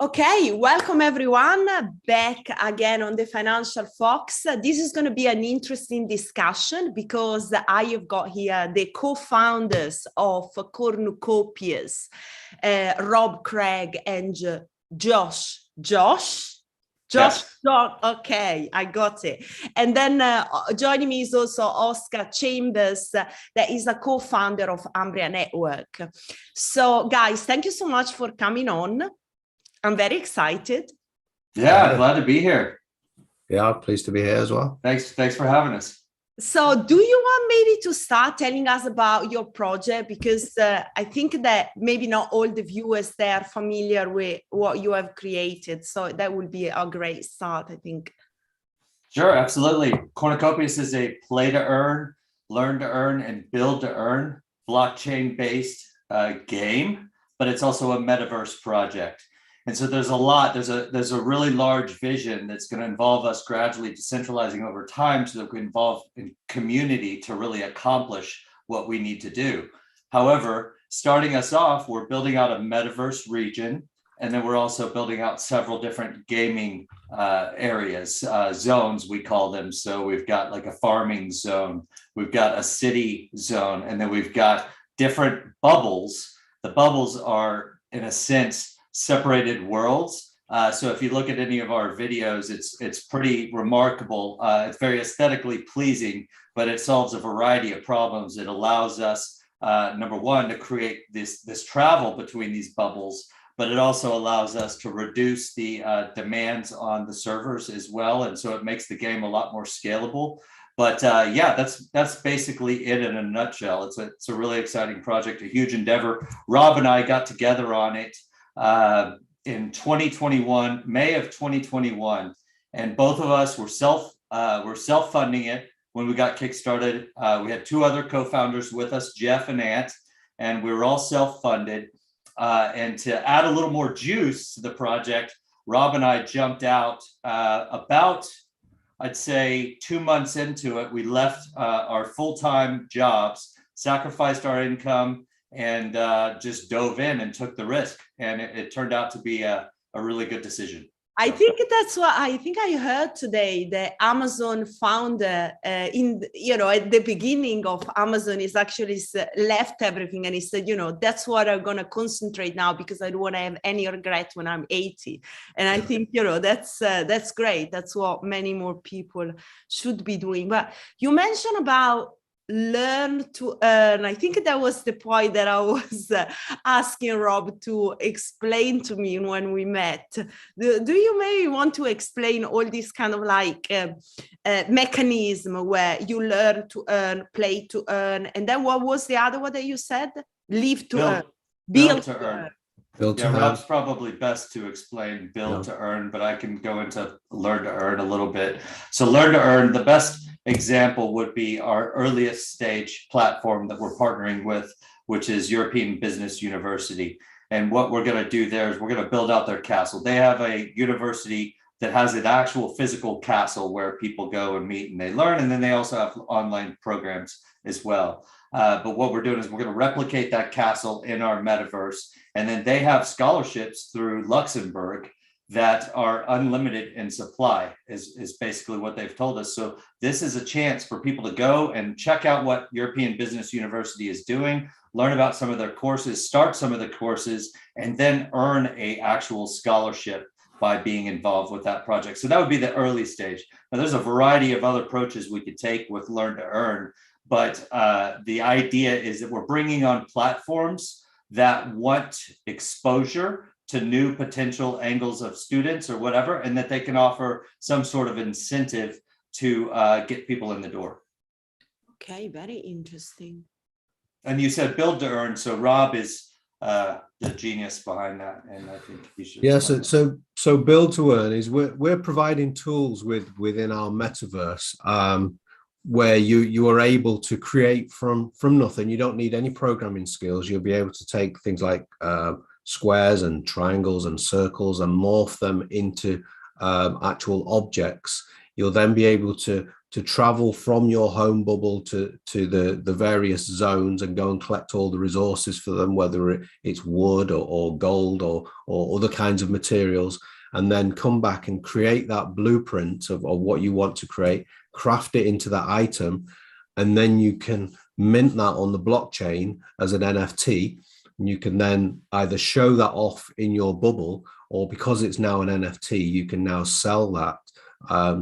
Okay, welcome everyone back again on the Financial Fox. This is going to be an interesting discussion because I have got here the co-founders of Cornucopias, Rob, Craig, and Josh. Yes. Okay, I got it. And then joining me is also Oscar Chambers, that is a co-founder of Umbria Network. So guys, thank you so much for coming on. I'm very excited. Yeah, glad to be here. Yeah, pleased to be here as well. Thanks for having us. So do you want maybe to start telling us about your project? Because I think that maybe not all the viewers there are familiar with what you have created. So that would be a great start, I think. Sure, absolutely. Cornucopias is a play to earn, learn to earn, and build to earn blockchain-based game, but it's also a metaverse project. And so there's a really large vision that's going to involve us gradually decentralizing over time so that we involve in community to really accomplish what we need to do. However, starting us off, we're building out a metaverse region, and then we're also building out several different gaming areas, zones we call them. So we've got like a farming zone, we've got a city zone, and then we've got different bubbles. The bubbles are, in a sense, separated worlds. So if you look at any of our videos, it's pretty remarkable. It's very aesthetically pleasing, but it solves a variety of problems. It allows us, number one, to create this travel between these bubbles, but it also allows us to reduce the demands on the servers as well. And so it makes the game a lot more scalable. But yeah, that's basically it in a nutshell. It's a really exciting project, a huge endeavor. Rob and I got together on it in 2021, May of 2021, and both of us were self-funding it when we got kickstarted. We had two other co-founders with us, Jeff and Ant, and we were all self-funded. And to add a little more juice to the project, Rob and I jumped out about, I'd say, 2 months into it. We left our full-time jobs, sacrificed our income, and just dove in and took the risk, and it turned out to be a really good decision. I think that's what I heard today. The Amazon founder, at the beginning of Amazon, is actually left everything, and he said, that's what I'm going to concentrate now because I don't want to have any regret when I'm 80. And I think that's great. That's what many more people should be doing. But you mentioned about learn to earn. I think that was the point that I was asking Rob to explain to me when we met. Do you maybe want to explain all this kind of like mechanism where you learn to earn, play to earn, and then what was the other one that you said? Live to earn. Build to earn. Rob's probably best to explain build to earn, but I can go into learn to earn a little bit. So learn to earn, the best example would be our earliest stage platform that we're partnering with, which is European Business University. And what we're going to do there is we're going to build out their castle. They have a university that has an actual physical castle where people go and meet and they learn. And then they also have online programs as well. But what we're doing is we're going to replicate that castle in our metaverse. And then they have scholarships through Luxembourg that are unlimited in supply, is basically what they've told us. So this is a chance for people to go and check out what European Business University is doing, learn about some of their courses, start some of the courses, and then earn an actual scholarship by being involved with that project. So that would be the early stage. Now, there's a variety of other approaches we could take with Learn to Earn, but the idea is that we're bringing on platforms that want exposure to new potential angles of students or whatever, and that they can offer some sort of incentive to get people in the door. Okay, very interesting. And you said build to earn, so Rob is the genius behind that, and I think he should. Yeah, so build to earn is we're providing tools within our metaverse where you are able to create from nothing. You don't need any programming skills. You'll be able to take things like squares and triangles and circles and morph them into actual objects. You'll then be able to to travel from your home bubble to the various zones and go and collect all the resources for them, whether it's wood or gold or other kinds of materials, and then come back and create that blueprint of what you want to create, craft it into that item, and then you can mint that on the blockchain as an NFT. And you can then either show that off in your bubble, or because it's now an NFT, you can now sell that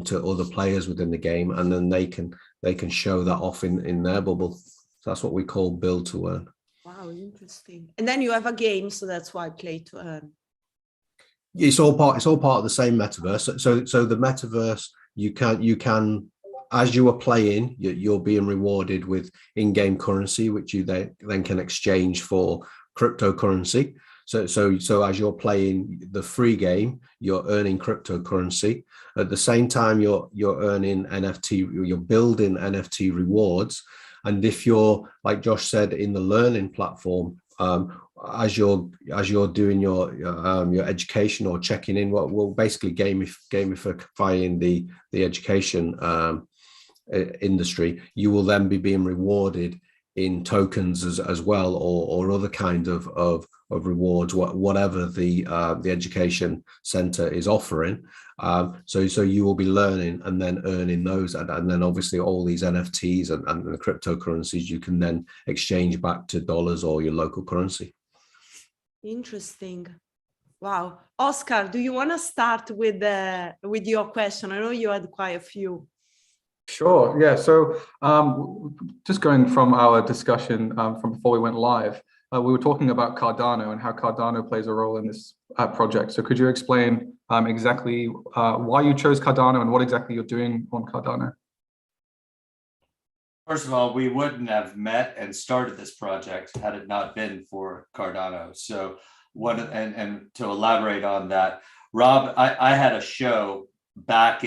to other players within the game, and then they can show that off in their bubble. So that's what we call build to earn. Wow, interesting. And then you have a game, so that's why play to earn. It's all part of the same metaverse. So the metaverse, you can as you are playing, you're being rewarded with in-game currency, which you then can exchange for cryptocurrency. So as you're playing the free game, you're earning cryptocurrency. At the same time, you're earning NFT, you're building NFT rewards. And if you're, like Josh said, in the learning platform, as you're doing your education or checking in, we'll basically gamifying the education industry, you will then be being rewarded in tokens as well, or other kind of rewards, whatever the education center is offering. So you will be learning and then earning those, and then obviously all these NFTs and the cryptocurrencies you can then exchange back to dollars or your local currency. Interesting. Wow. Oscar, do you want to start with your question? I know you had quite a few. Sure. Yeah. So just going from our discussion from before we went live, we were talking about Cardano and how Cardano plays a role in this project. So could you explain exactly why you chose Cardano and what exactly you're doing on Cardano? First of all, we wouldn't have met and started this project had it not been for Cardano. So and to elaborate on that, Rob, I had a show back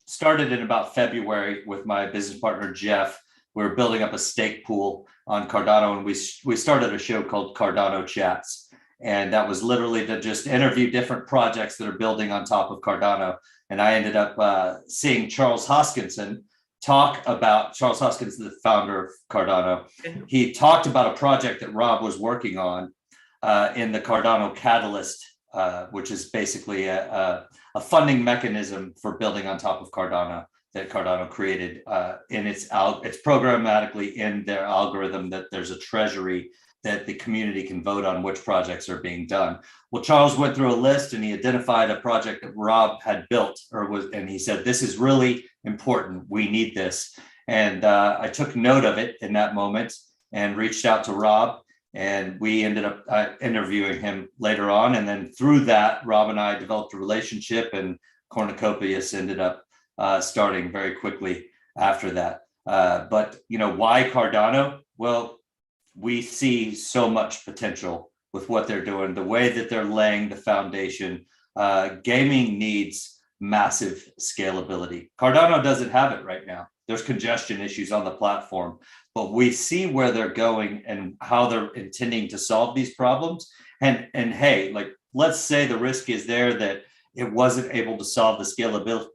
started in about February with my business partner, Jeff. We were building up a stake pool on Cardano, and we started a show called Cardano Chats. And that was literally to just interview different projects that are building on top of Cardano. And I ended up seeing Charles Hoskinson Charles Hoskins, the founder of Cardano. He talked about a project that Rob was working on in the Cardano Catalyst, which is basically a funding mechanism for building on top of Cardano that Cardano created it's programmatically in their algorithm that there's a treasury that the community can vote on which projects are being done. Well, Charles went through a list and he identified a project that Rob had built and he said, this is really important. We need this. And I took note of it in that moment and reached out to Rob, and we ended up interviewing him later on. And then through that, Rob and I developed a relationship, and Cornucopias ended up starting very quickly after that. But why Cardano? Well, we see so much potential with what they're doing, the way that they're laying the foundation. Gaming needs massive scalability. Cardano doesn't have it right now. There's congestion issues on the platform, but we see where they're going and how they're intending to solve these problems. And hey, let's say the risk is there that it wasn't able to solve the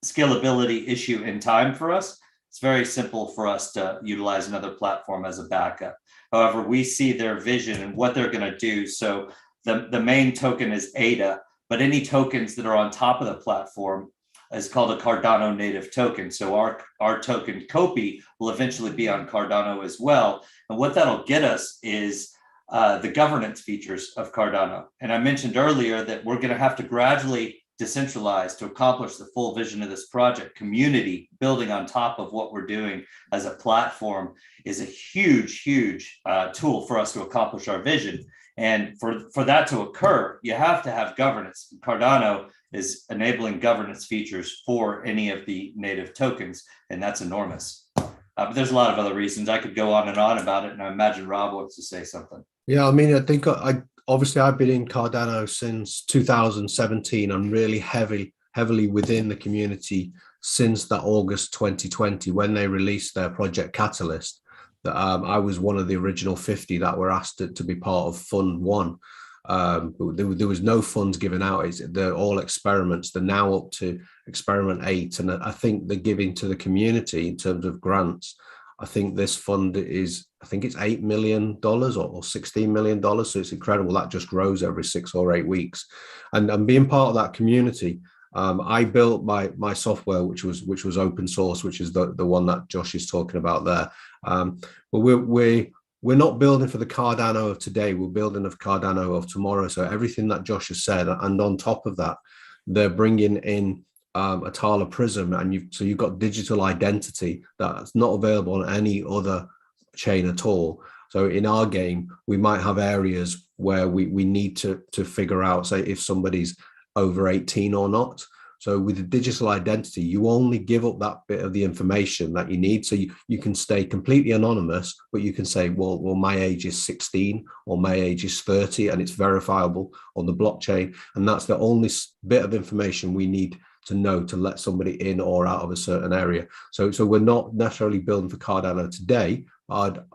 scalability issue in time for us. It's very simple for us to utilize another platform as a backup. However, we see their vision and what they're going to do. So the main token is ADA, but any tokens that are on top of the platform is called a Cardano native token. So our token Copy will eventually be on Cardano as well. And what that'll get us is the governance features of Cardano. And I mentioned earlier that we're going to have to gradually decentralize to accomplish the full vision of this project. Community building on top of what we're doing as a platform is a huge tool for us to accomplish our vision. And for that to occur, you have to have governance. Cardano is enabling governance features for any of the native tokens, and that's enormous. But there's a lot of other reasons. I could go on and on about it, and I imagine Rob wants to say something. Yeah, I mean, I think obviously I've been in Cardano since 2017. I'm really heavily within the community since that August 2020 when they released their Project Catalyst. That I was one of the original 50 that were asked to be part of Fund 1. There was no funds given out. They're all experiments. They're now up to experiment 8, and I think they're giving to the community in terms of grants. I think this fund is, I think it's $8 million or $16 million. So it's incredible. That just grows every 6 or 8 weeks. And being part of that community, I built my software, which was open source, which is the one that Josh is talking about there. But we're not building for the Cardano of today. We're building for Cardano of tomorrow. So everything that Josh has said, and on top of that, they're bringing in a Tala Prism, and you've got digital identity that's not available on any other chain at all. So in our game, we might have areas where we need to figure out, say, if somebody's over 18 or not. So with the digital identity, you only give up that bit of the information that you need. So you can stay completely anonymous, but you can say, well, my age is 16 or my age is 30, and it's verifiable on the blockchain. And that's the only bit of information we need to know to let somebody in or out of a certain area. So we're not necessarily building for Cardano today, but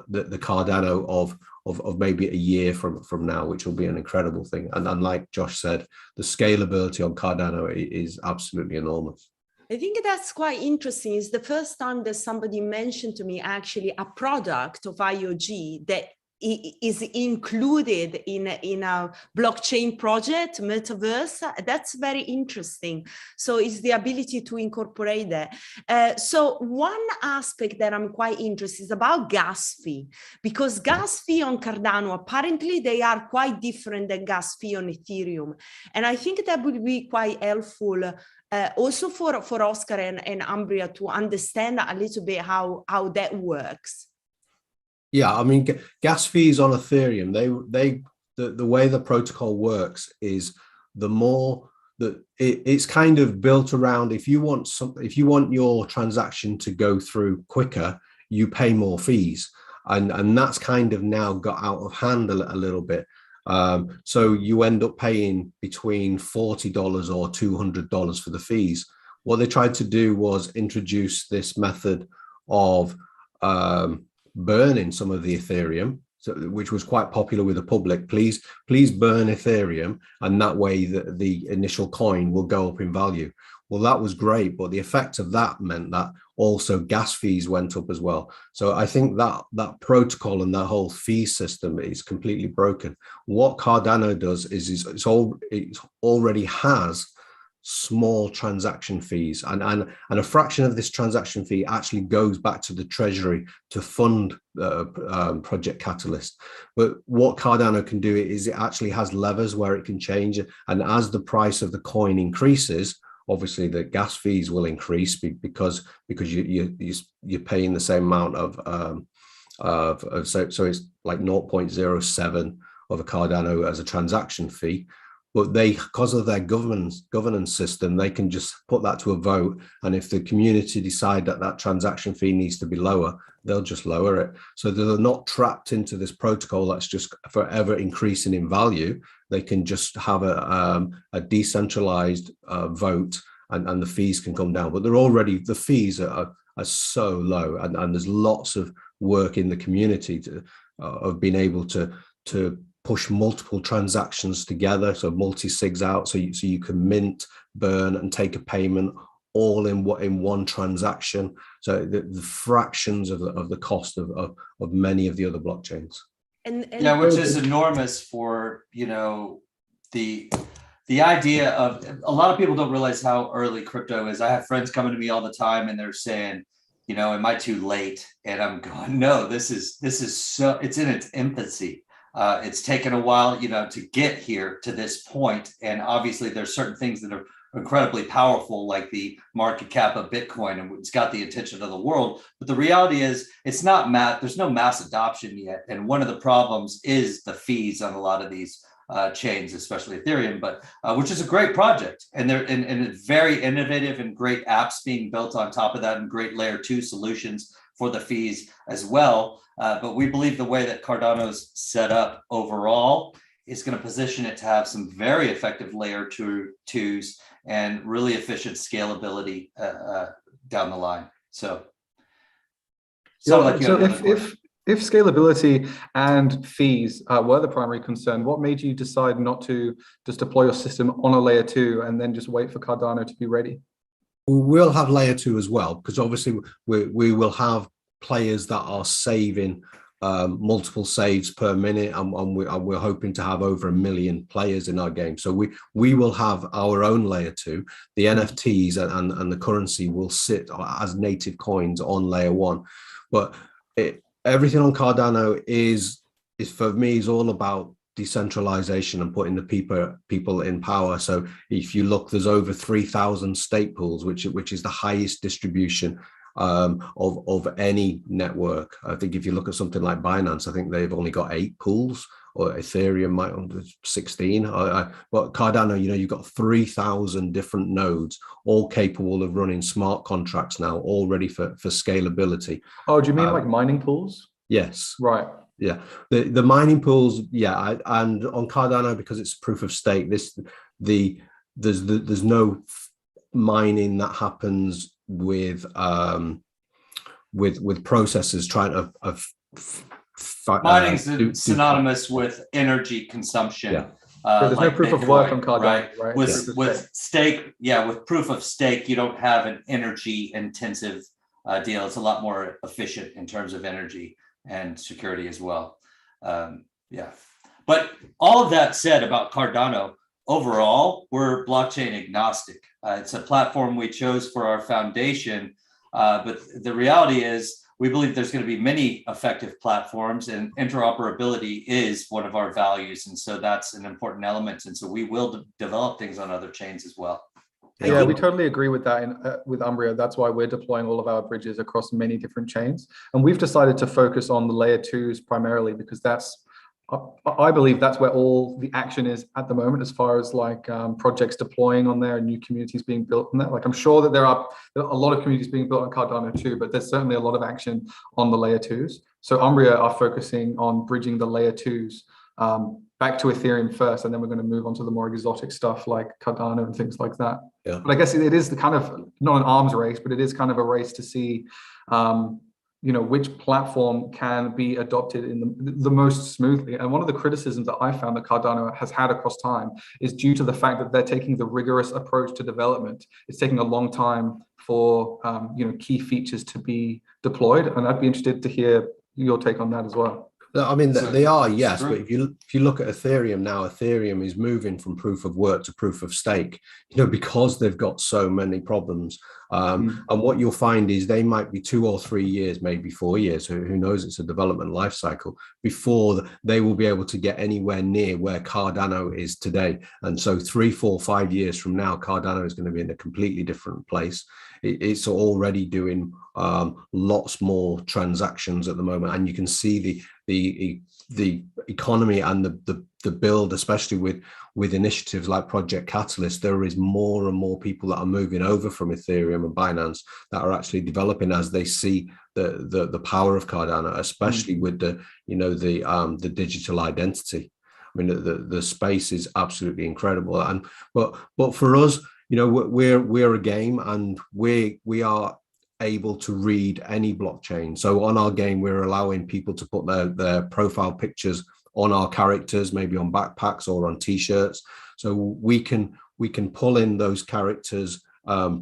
the Cardano of maybe a year from now, which will be an incredible thing. And like Josh said, the scalability on Cardano is absolutely enormous. I think that's quite interesting. It's the first time that somebody mentioned to me actually a product of IOG that is included in a blockchain project, metaverse. That's very interesting. So it's the ability to incorporate that. So one aspect that I'm quite interested is about gas fee, because gas fee on Cardano, apparently they are quite different than gas fee on Ethereum. And I think that would be quite helpful also for Oscar and Umbria to understand a little bit how that works. Yeah, I mean, gas fees on Ethereum, the way the protocol works is the more that it's kind of built around, if you want your transaction to go through quicker, you pay more fees, and that's kind of now got out of hand a little bit. So you end up paying between $40 or $200 for the fees. What they tried to do was introduce this method of burning some of the Ethereum, which was quite popular with the public. Please burn Ethereum, and that way the initial coin will go up in value. Well, that was great, but the effect of that meant that also gas fees went up as well. So I think that protocol and that whole fee system is completely broken. What Cardano does is it already has small transaction fees, and a fraction of this transaction fee actually goes back to the treasury to fund Project Catalyst. But what Cardano can do is it actually has levers where it can change, and as the price of the coin increases, obviously the gas fees will increase because you're paying the same amount so it's like 0.07 of a Cardano as a transaction fee. But because of their governance system, they can just put that to a vote. And if the community decide that transaction fee needs to be lower, they'll just lower it. So they're not trapped into this protocol that's just forever increasing in value. They can just have a decentralized vote, and the fees can come down. But the fees are so low, and there's lots of work in the community of being able to push multiple transactions together, so multi-sigs out, so you can mint, burn, and take a payment all in one transaction. So the fractions of the cost of many of the other blockchains. And yeah, which is enormous for the idea of, a lot of people don't realize how early crypto is. I have friends coming to me all the time, and they're saying, am I too late? And I'm going, no, this is so, it's in its infancy. It's taken a while, to get here to this point. And obviously there's certain things that are incredibly powerful, like the market cap of Bitcoin, and it's got the attention of the world. But the reality is there's no mass adoption yet. And one of the problems is the fees on a lot of these chains, especially Ethereum, but which is a great project. And it's very innovative, and great apps being built on top of that, and great layer 2 solutions for the fees as well. But we believe the way that Cardano's set up overall is going to position it to have some very effective layer 2s and really efficient scalability down the line. So If scalability and fees were the primary concern, what made you decide not to just deploy your system on a layer 2 and then just wait for Cardano to be ready? We'll have layer 2 as well, because obviously we will have players that are saving multiple saves per minute, and we're hoping to have over 1 million players in our game. So we will have our own layer 2. The NFTs and the currency will sit as native coins on layer 1. But everything on Cardano is for me is all about decentralization and putting the people in power. So if you look, there's over 3,000 stake pools, which is the highest distribution of any network. I think if you look at something like Binance, I think they've only got 8 pools, or Ethereum might have 16. But Cardano, you've got 3,000 different nodes, all capable of running smart contracts now, all ready for scalability. Oh, do you mean like mining pools? Yes. Right. Yeah, the mining pools, yeah, and on Cardano, because it's proof of stake, there's no mining that happens with processors trying to mining synonymous with energy consumption. Yeah. So there's like no proof Bitcoin, of work on Cardano, right? With stake, with proof of stake, you don't have an energy intensive deal. It's a lot more efficient in terms of energy and security as well. But all of that said about Cardano, overall, we're blockchain agnostic. It's a platform we chose for our foundation, but the reality is we believe there's going to be many effective platforms, and interoperability is one of our values. And so that's an important element. And so we will develop things on other chains as well. Yeah, we totally agree with that with Umbria. That's why we're deploying all of our bridges across many different chains. And we've decided to focus on the layer 2s primarily because I believe that's where all the action is at the moment, as far as like projects deploying on there and new communities being built on that. Like I'm sure that there are a lot of communities being built on Cardano too, but there's certainly a lot of action on the layer 2s. So Umbria are focusing on bridging the layer 2s back to Ethereum first, and then we're going to move on to the more exotic stuff like Cardano and things like that. Yeah. But I guess it is the kind of, not an arms race, but it is kind of a race to see which platform can be adopted in the most smoothly. And one of the criticisms that I found that Cardano has had across time is due to the fact that they're taking the rigorous approach to development. It's taking a long time for key features to be deployed, and I'd be interested to hear your take on that as well. I mean, they are, yes, but if you look at Ethereum now, Ethereum is moving from proof of work to proof of stake, because they've got so many problems. And what you'll find is they might be 2 or 3 years, maybe 4 years, who knows, it's a development life cycle, before they will be able to get anywhere near where Cardano is today. And so 3, 4, 5 years from now, Cardano is going to be in a completely different place. It's already doing lots more transactions at the moment, and you can see the economy and the build, especially with initiatives like Project Catalyst. There is more and more people that are moving over from Ethereum and Binance that are actually developing as they see the power of Cardano, especially with the digital identity. I mean, the space is absolutely incredible. And but for us, we're a game, and we are able to read any blockchain. So on our game, we're allowing people to put their profile pictures on our characters, maybe on backpacks or on t-shirts. So we can pull in those characters,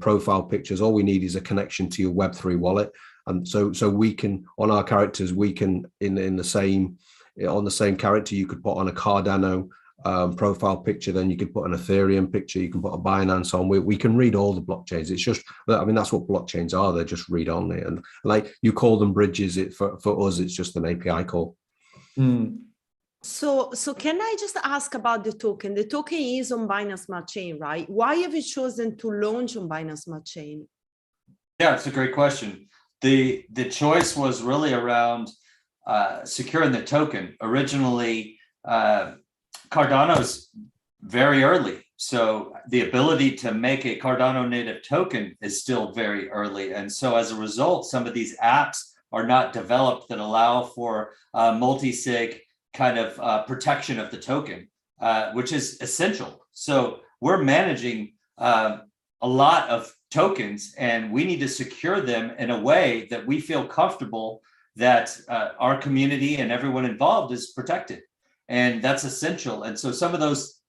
profile pictures. All we need is a connection to your Web3 wallet. And so we can, on our characters, we can on the same character, you could put on a Cardano profile picture, then you could put an Ethereum picture, you can put a Binance on. We can read all the blockchains. It's just, I mean, that's what blockchains are. They're just read only, and like you call them bridges. For us, it's just an API call. So can I just ask about the token? The token is on Binance Smart Chain, right? Why have you chosen to launch on Binance Smart Chain? Yeah, it's a great question. The choice was really around securing the token. Originally, Cardano's very early. So the ability to make a Cardano native token is still very early. And so as a result, some of these apps are not developed that allow for multi-sig kind of protection of the token, which is essential. So we're managing a lot of tokens, and we need to secure them in a way that we feel comfortable that our community and everyone involved is protected, and that's essential. And so some of those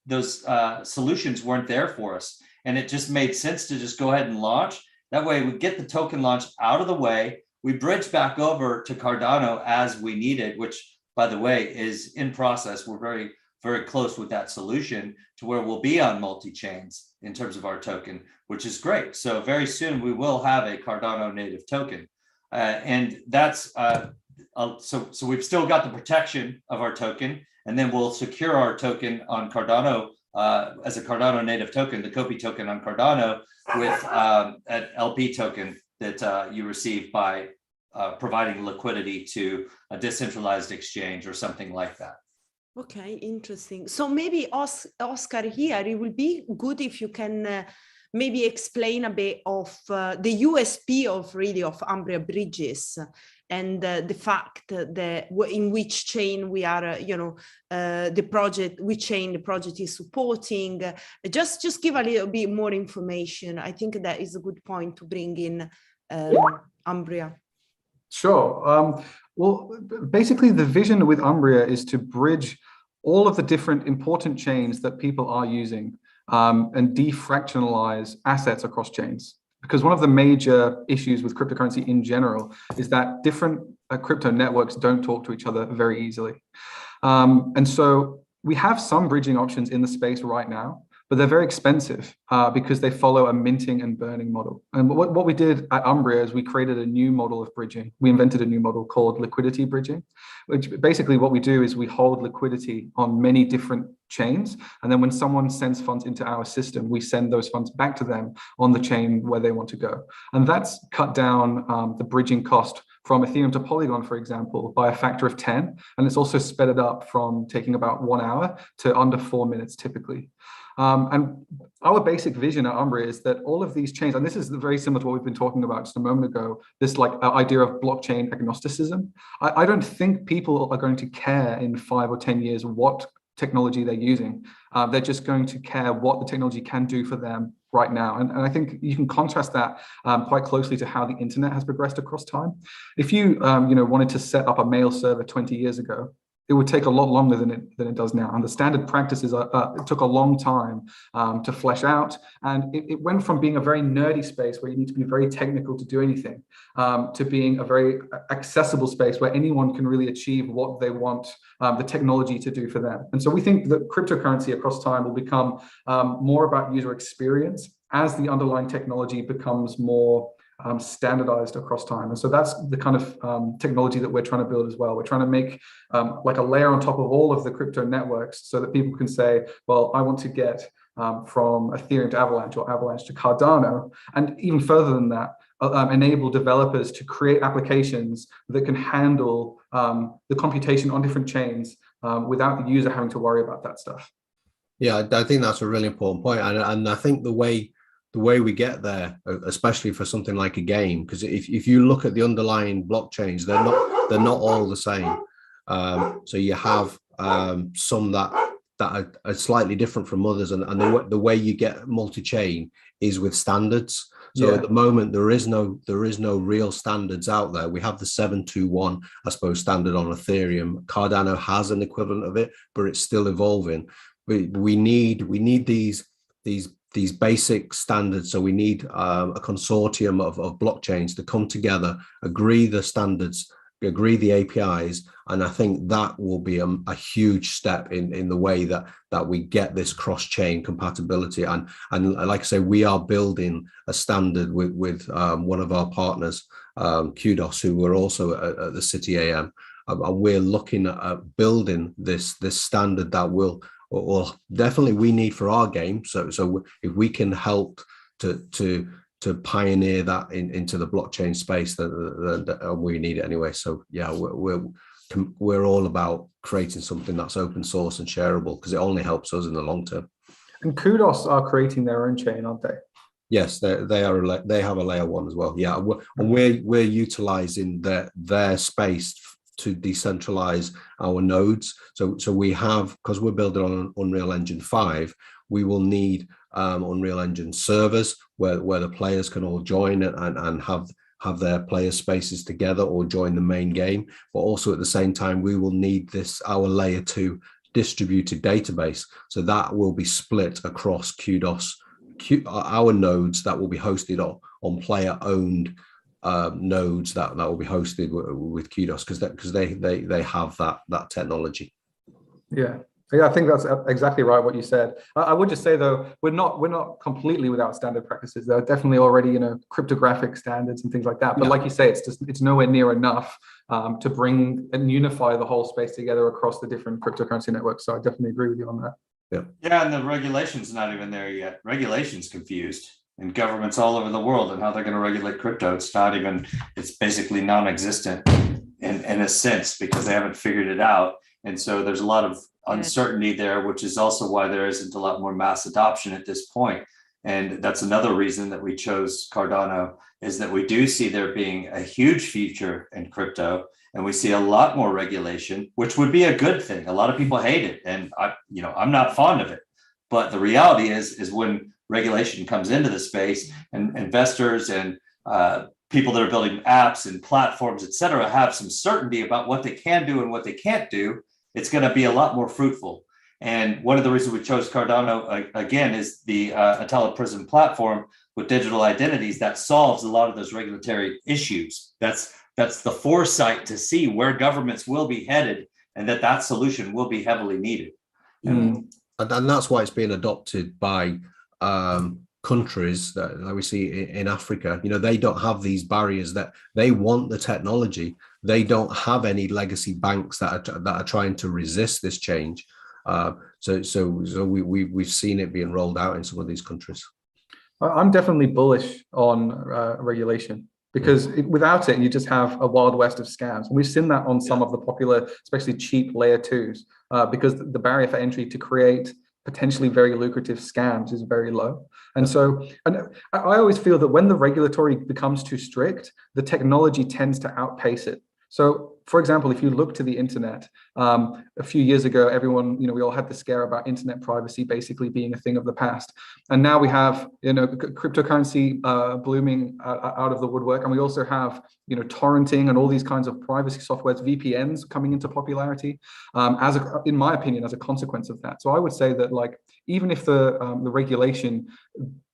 solutions weren't there for us, and it just made sense to just go ahead and launch. That way we get the token launch out of the way. We bridge back over to Cardano as we need it, which, by the way, is in process. We're very, very close with that solution to where we'll be on multi-chains in terms of our token, which is great. So very soon we will have a Cardano native token. And that's, so we've still got the protection of our token, and then we'll secure our token on Cardano as a Cardano native token, the Copy token on Cardano, with an LP token that you receive by providing liquidity to a decentralized exchange or something like that. Okay, interesting. So maybe Oscar here, it will be good if you can maybe explain a bit of the USP of Umbria bridges and the fact that in which chain we are, the project, which chain the project is supporting. Just give a little bit more information. I think that is a good point to bring in Umbria. Sure. Well, basically the vision with Umbria is to bridge all of the different important chains that people are using and defractionalize assets across chains. Because one of the major issues with cryptocurrency in general is that different crypto networks don't talk to each other very easily. And so we have some bridging options in the space right now, but they're very expensive because they follow a minting and burning model. And what we did at Umbria is we created a new model of bridging. We invented a new model called liquidity bridging, which basically what we do is we hold liquidity on many different chains. And then when someone sends funds into our system, we send those funds back to them on the chain where they want to go. And that's cut down the bridging cost from Ethereum to Polygon, for example, by a factor of 10. And it's also sped it up from taking about 1 hour to under 4 minutes typically. And our basic vision at Umbria is that all of these chains, and this is very similar to what we've been talking about just a moment ago, this idea of blockchain agnosticism. I don't think people are going to care in 5 or 10 years what technology they're using. They're just going to care what the technology can do for them right now. And I think you can contrast that quite closely to how the internet has progressed across time. If you wanted to set up a mail server 20 years ago, it would take a lot longer than it does now. And the standard practices, it took a long time to flesh out. And it went from being a very nerdy space where you need to be very technical to do anything to being a very accessible space where anyone can really achieve what they want the technology to do for them. And so we think that cryptocurrency across time will become more about user experience as the underlying technology becomes more standardized across time. And so that's the kind of technology that we're trying to build as well. We're trying to make like a layer on top of all of the crypto networks so that people can say, well, I want to get from Ethereum to Avalanche or Avalanche to Cardano. And even further than that, enable developers to create applications that can handle the computation on different chains without the user having to worry about that stuff. Yeah, I think that's a really important point. And I think the way we get there, especially for something like a game, because if you look at the underlying blockchains, they're not all the same. So you have some that are slightly different from others, and the way you get multi-chain is with standards. So yeah. At the moment there is no real standards out there. We have the 721, I suppose, standard on Ethereum. Cardano has an equivalent of it, but it's still evolving. We need these basic standards. So we need a consortium of blockchains to come together, agree the standards, agree the APIs, and I think that will be a huge step in the way that we get this cross-chain compatibility. And like I say, we are building a standard with one of our partners, Kudos, who were also at the City AM, and we're looking at building this standard that will definitely we need for our game. So if we can help to pioneer that into the blockchain space, then we need it anyway. So yeah, we're all about creating something that's open source and shareable, because it only helps us in the long term. And Kudos are creating their own chain, aren't they? Yes, they have a layer one as well. Yeah, and we're utilizing their space to decentralize our nodes. So we have, because we're building on Unreal Engine 5, we will need Unreal Engine servers where the players can all join and have have their player spaces together or join the main game. But also at the same time, we will need our layer 2 distributed database. So that will be split across Kudos, our nodes that will be hosted on player-owned nodes that will be hosted with Kudos, because they have that technology. Yeah. Yeah, I think that's exactly right what you said. I would just say though, we're not completely without standard practices. There are definitely already cryptographic standards and things like that. But like you say, it's nowhere near enough to bring and unify the whole space together across the different cryptocurrency networks. So I definitely agree with you on that. Yeah, and the regulation's not even there yet. Regulation's confused, and governments all over the world and how they're going to regulate crypto. It's basically non-existent in a sense, because they haven't figured it out. And so there's a lot of uncertainty there, which is also why there isn't a lot more mass adoption at this point. And that's another reason that we chose Cardano, is that we do see there being a huge future in crypto, and we see a lot more regulation, which would be a good thing. A lot of people hate it, and I'm not fond of it. But the reality is when regulation comes into the space, and investors and people that are building apps and platforms, et cetera, have some certainty about what they can do and what they can't do, it's going to be a lot more fruitful. And one of the reasons we chose Cardano, again, is the Atala Prism platform with digital identities that solves a lot of those regulatory issues. That's the foresight to see where governments will be headed, and that solution will be heavily needed. And that's why it's being adopted by countries that, like we see in Africa. They don't have these barriers, that they want the technology. They don't have any legacy banks that are trying to resist this change. So we've seen it being rolled out in some of these countries. I'm definitely bullish on regulation, because without it, you just have a wild west of scams. And we've seen that on some of the popular, especially cheap layer 2s, because the barrier for entry to create potentially very lucrative scams is very low. And so, and I always feel that when the regulatory becomes too strict, the technology tends to outpace it. So, for example, if you look to the internet, a few years ago, everyone, we all had the scare about internet privacy basically being a thing of the past. And now we have, cryptocurrency blooming out of the woodwork. And we also have, torrenting and all these kinds of privacy softwares, VPNs coming into popularity, in my opinion, as a consequence of that. So I would say that, even if the regulation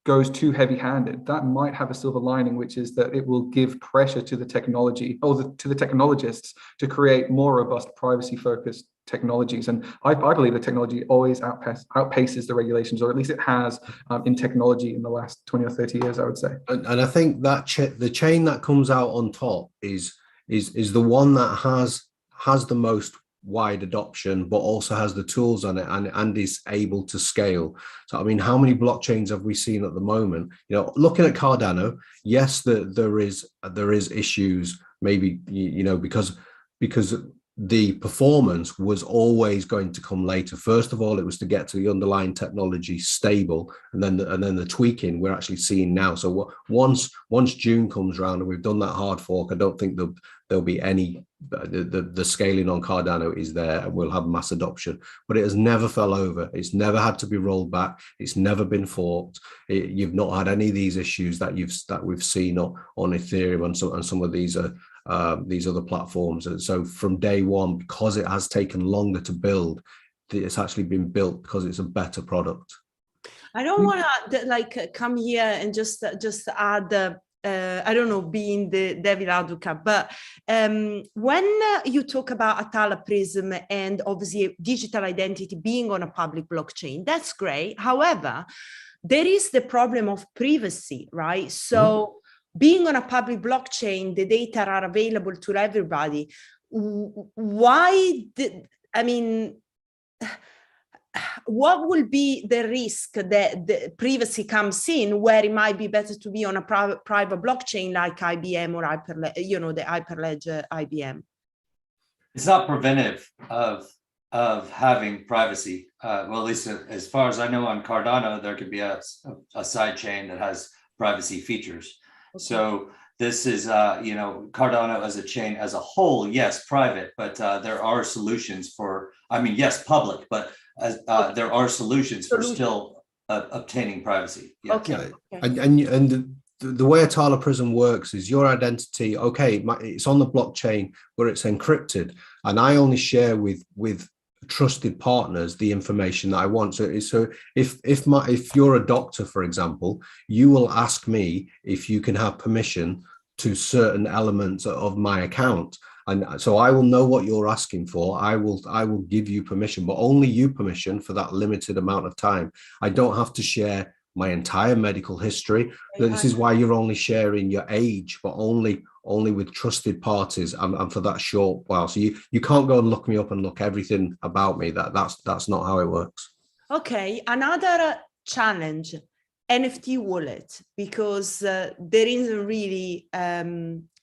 goes too heavy-handed, that might have a silver lining, which is that it will give pressure to the technology, or to the technologists, to create more robust privacy-focused technologies. And I believe the technology always outpaces the regulations, or at least it has in technology in the last 20 or 30 years, I would say. And I think that the chain that comes out on top is the one that has the most wide adoption, but also has the tools on it and is able to scale. So, I mean, how many blockchains have we seen at the moment? Looking at Cardano, yes, there is issues, maybe, because the performance was always going to come later. First of all, it was to get to the underlying technology stable, and then the tweaking we're actually seeing now. So once June comes around and we've done that hard fork, I don't think there'll be any, the scaling on Cardano is there, and we'll have mass adoption. But it has never fell over. It's never had to be rolled back. It's never been forked. You've not had any of these issues that we've seen on Ethereum and some of these other platforms. And so from day one, because it has taken longer to build, it's actually been built because it's a better product. I don't want to come here and just add I don't know, being the devil advocate, but when you talk about Atala Prism and obviously digital identity being on a public blockchain, that's great. However, there is the problem of privacy, right? So being on a public blockchain, the data are available to everybody. What will be the risk that the privacy comes in, where it might be better to be on a private blockchain like IBM or the Hyperledger IBM? It's not preventive of having privacy. Well, at least as far as I know, on Cardano, there could be a side chain that has privacy features. Okay. So this is, Cardano as a chain as a whole, yes, private, but there are solutions for, yes, public, but there are solutions for still obtaining privacy. Yes. Okay. And the way a Tala Prism works is your identity, okay, it's on the blockchain where it's encrypted, and I only share with trusted partners the information that I want. So if you're a doctor, for example, you will ask me if you can have permission to certain elements of my account. And so I will know what you're asking for. I will give you permission, but only you permission for that limited amount of time. I don't have to share my entire medical history. This is why you're only sharing your age, but only with trusted parties and for that short while. So you can't go and look me up and look everything about me. That's not how it works. Okay, another challenge, NFT wallet, because there isn't really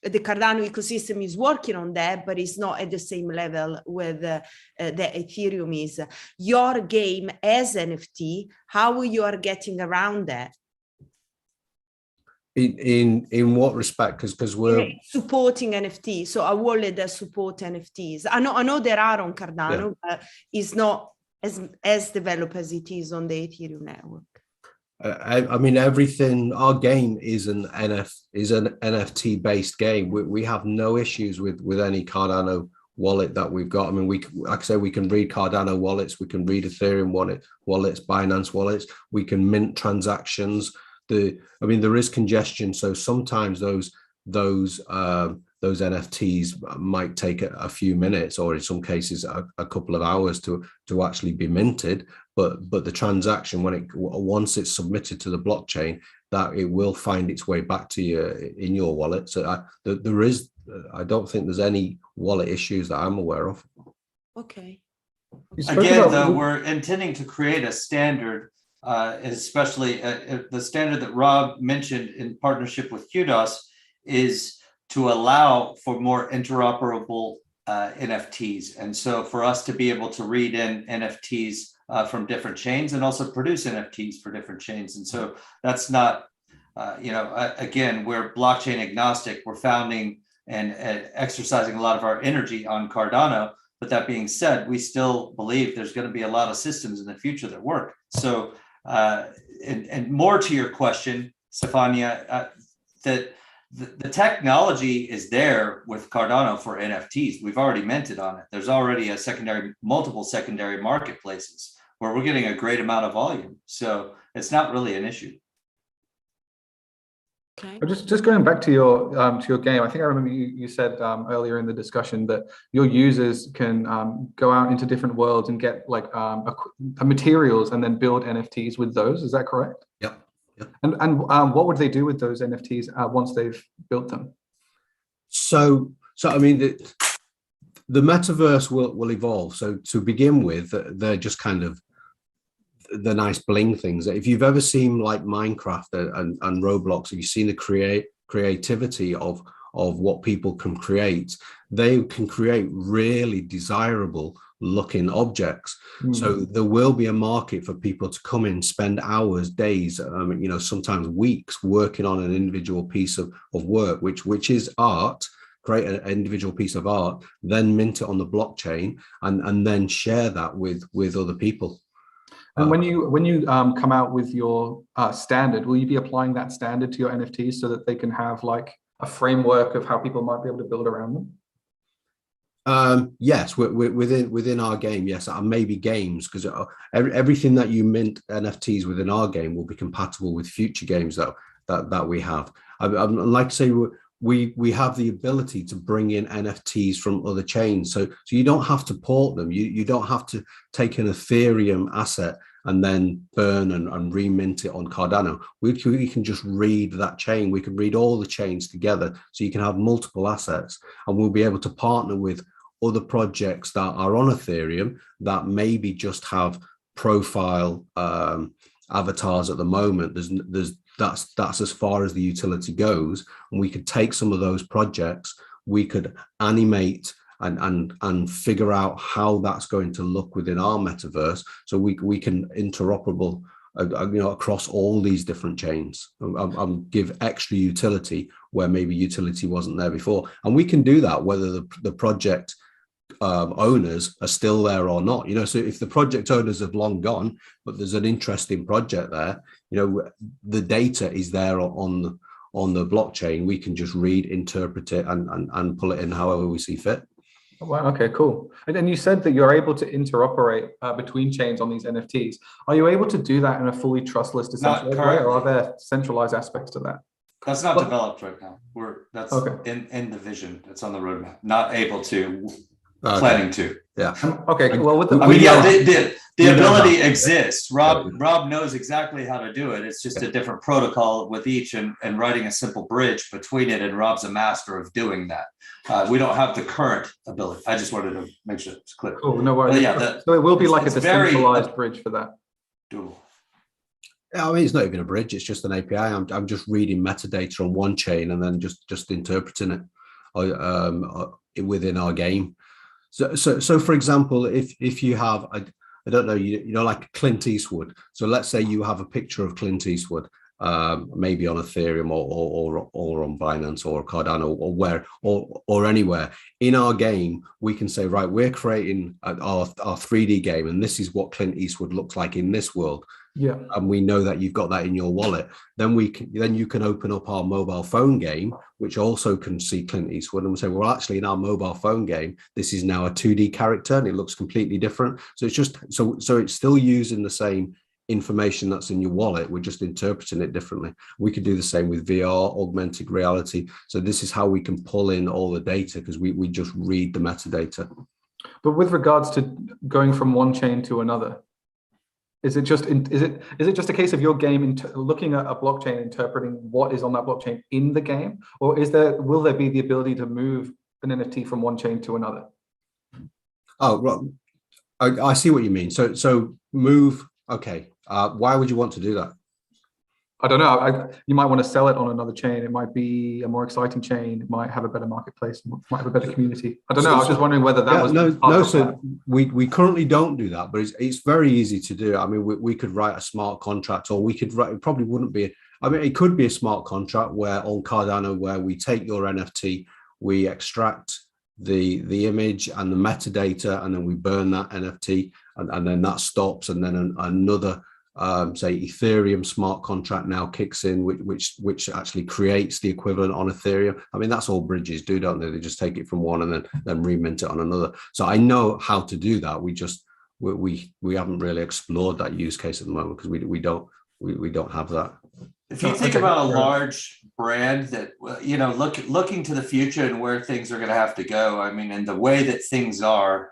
the Cardano ecosystem is working on that, but it's not at the same level with the Ethereum is. Your game as NFT, how you are getting around that? In what respect? Because we're supporting NFTs, so a wallet that support NFTs. I know there are on Cardano, but it's not as developed as it is on the Ethereum network. I mean, everything. Our game is an NFT based game. We have no issues with any Cardano wallet that we've got. I mean, like I say, we can read Cardano wallets, we can read Ethereum wallets, Binance wallets. We can mint transactions. I mean, there is congestion, so sometimes those NFTs might take a few minutes, or in some cases a couple of hours to actually be minted. But the transaction, once it's submitted to the blockchain, that it will find its way back to you in your wallet. So I don't think there's any wallet issues that I'm aware of. Okay. Again, though, we're intending to create a standard, especially the standard that Rob mentioned in partnership with QDOS is to allow for more interoperable NFTs. And so for us to be able to read in NFTs from different chains and also produce NFTs for different chains. And so that's not, again, we're blockchain agnostic. We're founding and exercising a lot of our energy on Cardano. But that being said, we still believe there's going to be a lot of systems in the future that work. So, and more to your question, Stefania, that the technology is there with Cardano for NFTs. We've already minted on it. There's already multiple secondary marketplaces where we're getting a great amount of volume. So it's not really an issue. Okay. Just going back to your game, I think I remember you said earlier in the discussion that your users can go out into different worlds and get like materials and then build NFTs with those. Is that correct? Yep. And what would they do with those NFTs once they've built them? So I mean, the metaverse will evolve. So to begin with, they're just kind of the nice bling things. If you've ever seen like Minecraft and Roblox, if you've seen the creativity of what people can create, they can create really desirable looking objects. So there will be a market for people to come in, spend hours, days, sometimes weeks working on an individual piece of work, which is art. Create an individual piece of art, then mint it on the blockchain, and then share that with other people. And when you come out with your standard, will you be applying that standard to your NFTs so that they can have like a framework of how people might be able to build around them? Yes, within our game, yes, and maybe games, because everything that you mint NFTs within our game will be compatible with future games that we have. I'd like to say we have the ability to bring in NFTs from other chains, so you don't have to port them. You don't have to take an Ethereum asset and then burn and remint it on Cardano. We can just read that chain. We can read all the chains together, so you can have multiple assets, and we'll be able to partner with other projects that are on Ethereum that maybe just have profile avatars at the moment. That's as far as the utility goes, and we could take some of those projects, we could animate and figure out how that's going to look within our metaverse, so we can interoperable across all these different chains and give extra utility where maybe utility wasn't there before. And we can do that whether the project owners are still there or not. So if the project owners have long gone, but there's an interesting project there, the data is there on on the blockchain, we can just read, interpret it, and pull it in however we see fit. Wow, okay, cool. And then you said that you're able to interoperate between chains on these NFTs. Are you able to do that in a fully trustless, decentralized way, or are there centralized aspects to that? That's not developed right now. That's okay. in the vision. It's on the roadmap. Not able to, planning to. Yeah. Okay. Well, with the the ability exists. Rob knows exactly how to do it. It's just a different protocol with each, and writing a simple bridge between it. And Rob's a master of doing that. We don't have the current ability. I just wanted to make sure it's clear. Cool. No worries. So it will be like a decentralized bridge for that. Doable. I mean, it's not even a bridge. It's just an API. I'm just reading metadata on one chain and then just interpreting it within our game. So for example, if you have, I don't know, you know, like Clint Eastwood. So let's say you have a picture of Clint Eastwood, maybe on Ethereum or on Binance or Cardano or anywhere. In our game, we can say, right, we're creating our 3D game, and this is what Clint Eastwood looks like in this world. Yeah. And we know that you've got that in your wallet. Then you can open up our mobile phone game, which also can see Clint Eastwood, and we say, well, actually in our mobile phone game, this is now a 2D character and it looks completely different. So it's just, so it's still using the same information that's in your wallet. We're just interpreting it differently. We could do the same with VR, augmented reality. So this is how we can pull in all the data, because we just read the metadata. But with regards to going from one chain to another, is it just a case of your game looking at a blockchain, interpreting what is on that blockchain in the game, or will there be the ability to move an NFT from one chain to another? Oh, well, I see what you mean. So move. Okay. Why would you want to do that? I don't know. You might want to sell it on another chain. It might be a more exciting chain. It might have a better marketplace. It might have a better community. I don't know. I was just wondering whether that was no. So we currently don't do that, but it's very easy to do. I mean, we could write a smart contract, or we could write. It probably wouldn't be. I mean, it could be a smart contract where on Cardano, where we take your NFT, we extract the image and the metadata, and then we burn that NFT, and then that stops, and then another. Say Ethereum smart contract now kicks in, which actually creates the equivalent on Ethereum. I mean, that's all bridges do, don't they? They just take it from one and then remint it on another. So I know how to do that. We haven't really explored that use case at the moment, because we don't have that. If you think about a large brand that, you know, looking to the future and where things are going to have to go, I mean, and the way that things are,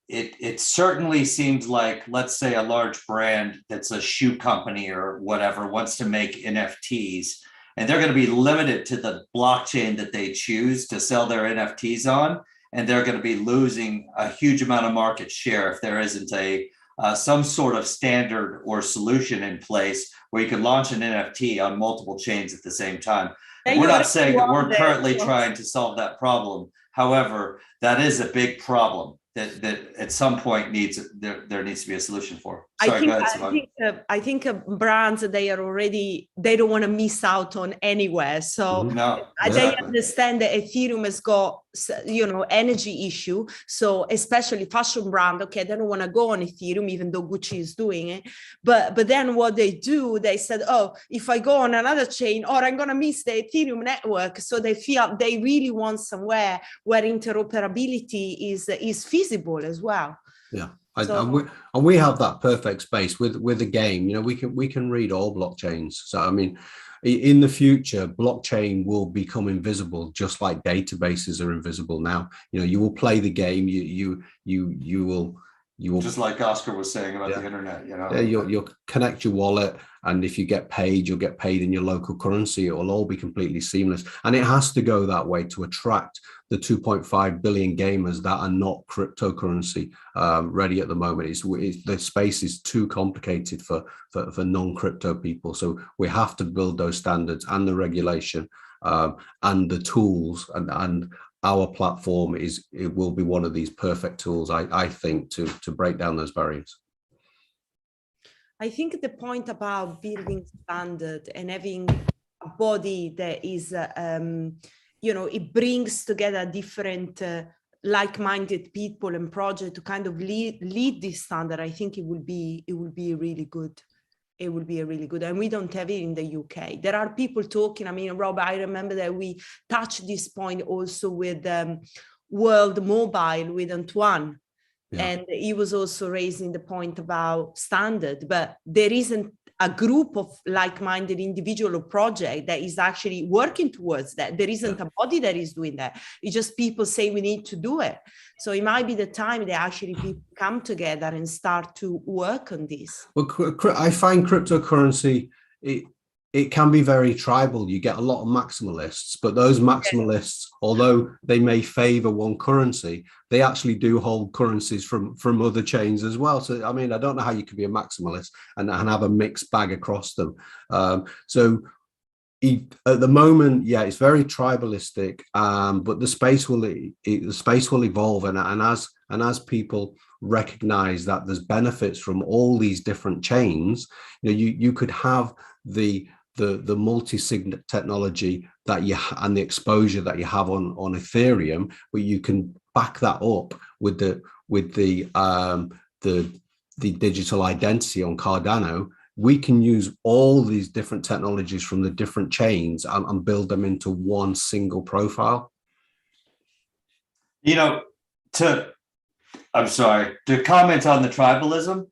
it certainly seems like, let's say a large brand that's a shoe company or whatever wants to make NFTs, and they're going to be limited to the blockchain that they choose to sell their NFTs on, and they're going to be losing a huge amount of market share if there isn't some sort of standard or solution in place where you can launch an NFT on multiple chains at the same time. We're not saying that we're currently trying to solve that problem. However, that is a big problem that at some point there needs to be a solution for. Sorry, go ahead. I think brands, they don't want to miss out on anywhere. So no, they understand that Ethereum has got, you know, energy issue. So especially fashion brand, okay, they don't want to go on Ethereum, even though Gucci is doing it. But then what they do, they said, oh, if I go on another chain, or I'm going to miss the Ethereum network. So they feel they really want somewhere where interoperability is feasible as well. Yeah. And we have that perfect space with the game. You know, we can read all blockchains. So I mean, in the future, blockchain will become invisible, just like databases are invisible now. You know, you will play the game. You will just like Oscar was saying about the internet. You know, you'll connect your wallet, and if you get paid, you'll get paid in your local currency. It will all be completely seamless, and it has to go that way to attract the 2.5 billion gamers that are not cryptocurrency ready at the moment. The space is too complicated for non-crypto people. So we have to build those standards and the regulation and the tools, and our platform will be one of these perfect tools, I think, to break down those barriers. I think the point about building standard and having a body that is you know, it brings together different like-minded people and projects to kind of lead this standard. I think it will be really good. it would be a really good, and we don't have it in the UK. There are people talking, I mean, Rob, I remember that we touched this point also with World Mobile with Antoine. Yeah. And he was also raising the point about standard, but there isn't a group of like-minded individual or project that is actually working towards that. There isn't a body that is doing that. It's just people say we need to do it. So it might be the time that actually people come together and start to work on this. Well, I find cryptocurrency, it can be very tribal. You get a lot of maximalists, but those maximalists, although they may favor one currency, they actually do hold currencies from other chains as well. So, I mean, I don't know how you could be a maximalist and have a mixed bag across them. So at the moment, yeah, it's very tribalistic, but the space will evolve, and as people recognize that there's benefits from all these different chains, you could have the multi-sig technology that and the exposure that you have on Ethereum, but you can back that up with the digital identity on Cardano. We can use all these different technologies from the different chains and build them into one single profile. I'm sorry, to comment on the tribalism,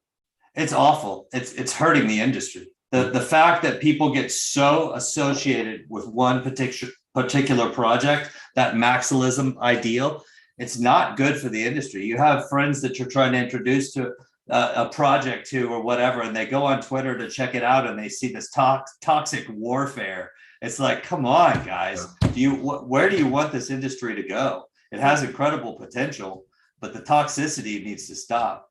it's awful. It's hurting the industry. The fact that people get so associated with one particular project, that maximalism ideal, it's not good for the industry. You have friends that you're trying to introduce to a project to or whatever, and they go on Twitter to check it out, and they see this toxic warfare. It's like, come on, guys. Where do you want this industry to go? It has incredible potential, but the toxicity needs to stop.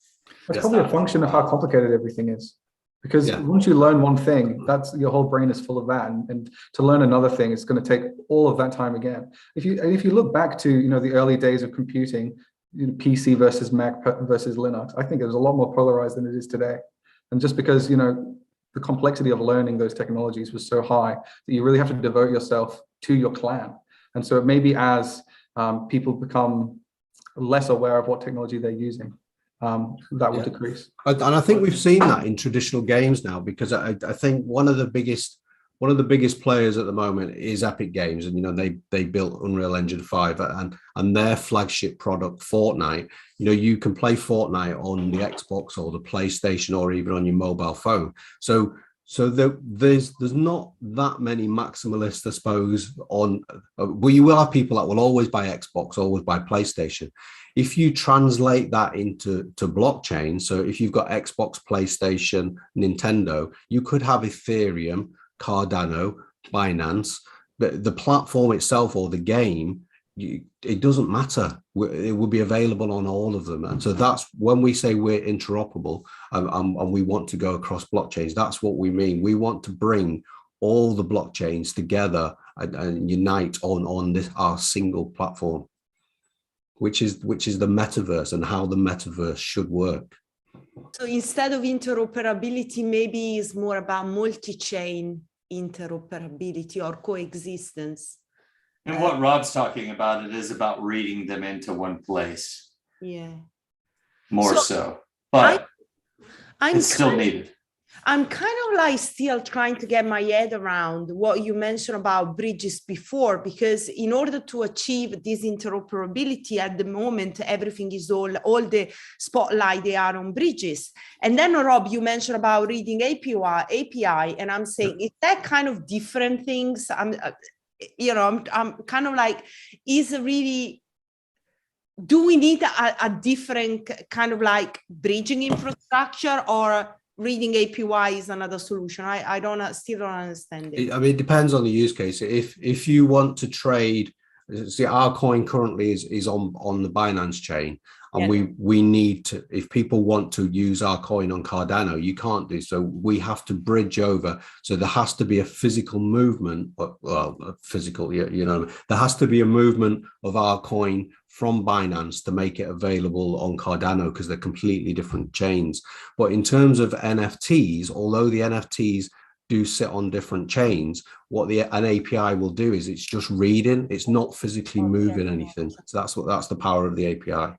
It's probably a function of how complicated everything is. Because once you learn one thing, that's your whole brain is full of that, and to learn another thing, it's going to take all of that time again. If you look back to the early days of computing, PC versus Mac versus Linux, I think it was a lot more polarized than it is today. And just because the complexity of learning those technologies was so high that you really have to devote yourself to your clan. And so maybe as people become less aware of what technology they're using, that will decrease. And I think we've seen that in traditional games now, because I think one of the biggest players at the moment is Epic Games, and they built Unreal Engine 5 and their flagship product Fortnite. You can play Fortnite on the Xbox or the PlayStation or even on your mobile phone. So there's not that many maximalists, I suppose. Well, you will have people that will always buy Xbox, always buy PlayStation. If you translate that into blockchain, so if you've got Xbox, PlayStation, Nintendo, you could have Ethereum, Cardano, Binance, but the platform itself or the game, it doesn't matter. It will be available on all of them. And so that's when we say we're interoperable and we want to go across blockchains, that's what we mean. We want to bring all the blockchains together and unite on our single platform, which is the metaverse and how the metaverse should work. So instead of interoperability, maybe it's more about multi-chain interoperability or coexistence. And what Rob's talking about, it is about reading them into one place. Yeah. More so. But it's still needed. I'm kind of like still trying to get my head around what you mentioned about bridges before, because in order to achieve this interoperability at the moment, everything is all the spotlight, they are on bridges. And then Rob, you mentioned about reading API, and I'm saying, is that kind of different things? I'm kind of like, is it really, do we need a different kind of like bridging infrastructure, or reading API is another solution? I still don't understand it. I mean, it depends on the use case. If you want to trade, see, our coin currently is on the Binance chain, and we need to, if people want to use our coin on Cardano, you can't do so. We have to bridge over. So there has to be a physical movement, there has to be a movement of our coin from Binance to make it available on Cardano, because they're completely different chains. But in terms of NFTs, although the NFTs do sit on different chains, what an API will do is it's just reading, it's not physically moving anything. So that's the power of the API.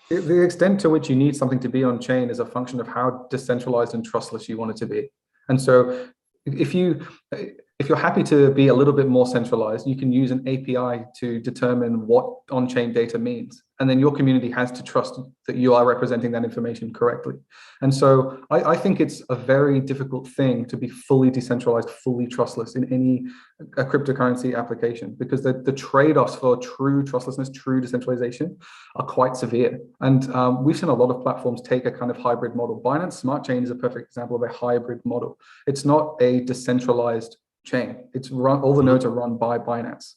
The extent to which you need something to be on chain is a function of how decentralized and trustless you want it to be. And so if you're happy to be a little bit more centralized, you can use an API to determine what on-chain data means. And then your community has to trust that you are representing that information correctly. And so I think it's a very difficult thing to be fully decentralized, fully trustless in any cryptocurrency application, because the trade-offs for true trustlessness, true decentralization are quite severe. And we've seen a lot of platforms take a kind of hybrid model. Binance Smart Chain is a perfect example of a hybrid model. It's not a decentralized chain. It's run, all the nodes are run by Binance.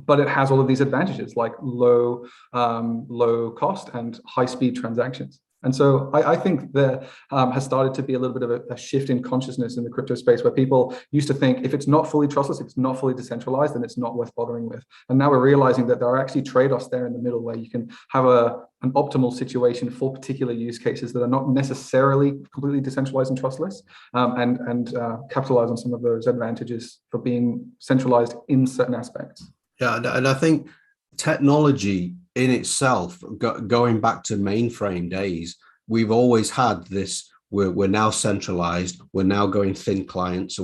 But it has all of these advantages like low cost and high speed transactions. And so I think there has started to be a little bit of a shift in consciousness in the crypto space, where people used to think if it's not fully trustless, if it's not fully decentralized, then it's not worth bothering with. And now we're realizing that there are actually trade-offs there in the middle, where you can have an optimal situation for particular use cases that are not necessarily completely decentralized and trustless, and capitalize on some of those advantages for being centralized in certain aspects. Yeah, and I think technology in itself, going back to mainframe days, we've always had this. We're now centralized. We're now going thin clients. So